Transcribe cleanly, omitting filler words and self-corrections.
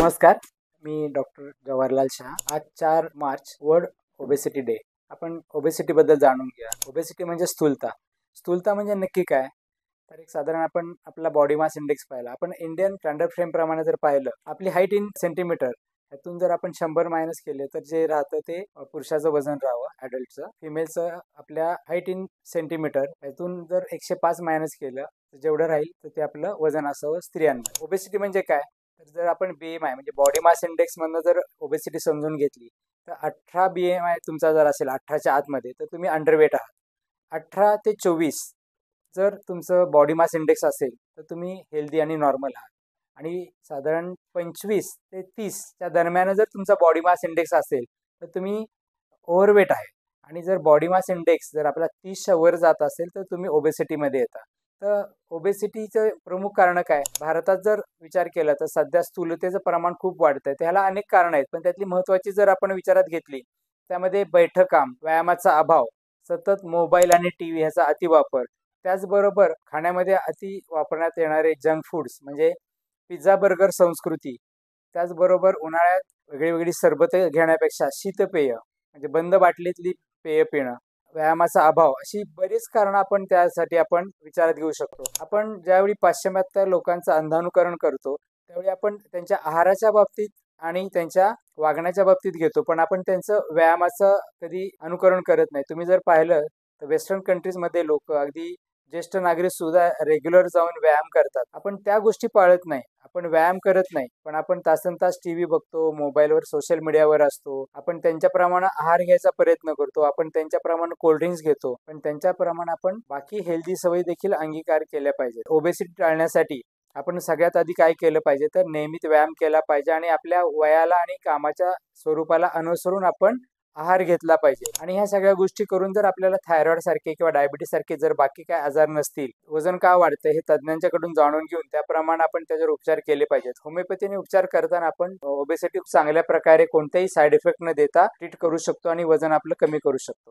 नमस्कार. मी डॉक्टर जवाहरलाल शाह. आज 4 March world obesity day. आपण ओबेसिटी बद्दल जाणून घ्या. ओबेसिटी म्हणजे स्थूलता. स्थूलता म्हणजे नक्की काय? तर एक साधारण आपण आपला बॉडी मास इंडेक्स पाहिला. आपण इंडियन स्टँडर्ड फ्रेम प्रमाणे जर पाहिलं, आपली हाईट इन सेंटीमीटर यातून जर आपण 100 मायनस केले तर जे राहतं ते पुरुषाचं वजन राहावं ॲडल्टचं. फिमेलचं आपल्या हाईट इन सेंटीमीटर यातून जर 105 मायनस केलं तर जेवढं राहील तर ते आपलं वजन असावं स्त्रियांमध्ये. ओबेसिटी म्हणजे काय? तर जर आपण BMI म्हणजे बॉडी मास इंडेक्स मधनं जर ओबेसिटी समजून घेतली तर 18 BMI तुमचा जर असेल 18च्या आतमध्ये तर तुम्ही अंडरवेट आहात. 18 ते 24 जर तुमचं बॉडी मास इंडेक्स असेल तर तुम्ही हेल्दी आणि नॉर्मल आहात. आणि साधारण 25 ते 30च्या दरम्यान जर तुमचा बॉडी मास इंडेक्स असेल तर तुम्ही ओव्हरवेट आहे. आणि जर बॉडी मास इंडेक्स जर आपला 30च्या वर जात असेल तर तुम्ही ओबेसिटीमध्ये येता. तर ओबेसिटीचं प्रमुख कारण काय? भारतात जर विचार केला तर सध्या स्थूलतेचं प्रमाण खूप वाढतंय. त्याला अनेक कारणं आहेत, पण त्यातली महत्त्वाची जर आपण विचारात घेतली, त्यामध्ये बैठं काम, व्यायामाचा अभाव, सतत मोबाईल आणि टीव्ही ह्याचा अतिवापर, त्याचबरोबर खाण्यामध्ये अति वापरण्यात येणारे जंक फूड्स म्हणजे पिझ्झा, बर्गर संस्कृती, त्याचबरोबर उन्हाळ्यात वेगळी सरबतं घेण्यापेक्षा शीतपेय म्हणजे बंद बाटलीतली पेय पिणं, व्यायामाचा अभाव अशी बरीच कारणं आपण त्यासाठी आपण विचारात घेऊ शकतो. आपण ज्यावेळी पाश्चिमात्य लोकांचं अंधानुकरण करतो, त्यावेळी आपण त्यांच्या आहाराच्या बाबतीत आणि त्यांच्या वागण्याच्या बाबतीत घेतो, पण आपण त्यांचं व्यायामाचं कधी अनुकरण करत नाही. तुम्ही जर पाहिलं तर वेस्टर्न कंट्रीजमध्ये लोकं अगदी ज्येष्ठ नागरिक सुद्धा रेग्युलर जाऊन व्यायाम करतात. आपण त्या गोष्टी पाळत नाही. आपण व्यायाम करत नाही, पण आपण तासनतास टीव्ही बघतो, मोबाईलवर, सोशल मीडियावर असतो. आपण त्यांच्याप्रमाणे आहार घ्यायचा प्रयत्न करतो. आपण त्यांच्याप्रमाणे कोल्ड्रिंक्स घेतो, पण त्यांच्याप्रमाणे आपण बाकी हेल्दी सवयी देखील अंगीकार केल्या पाहिजेत. ओबेसिटी टाळण्यासाठी आपण सगळ्यात आधी काय केलं पाहिजे, तर नियमित व्यायाम केला पाहिजे आणि आपल्या वयाला आणि कामाच्या स्वरूपाला अनुसरून आपण आहार घेतला पाहिजे. आणि ह्या सगळ्या गोष्टी करून जर आपल्याला थायरॉइड सारखे किंवा डायबिटीस सारखे जर बाकी काय आजार नसतील, वजन का वाढतं हे तज्ज्ञांच्याकडून जाणून घेऊन त्याप्रमाणे आपण त्याच्यावर उपचार केले पाहिजेत. होमिओपॅथीने उपचार करताना आपण ओबेसिटी चांगल्या प्रकारे कोणत्याही साईड इफेक्ट न देता ट्रीट करू शकतो आणि वजन आपलं कमी करू शकतो.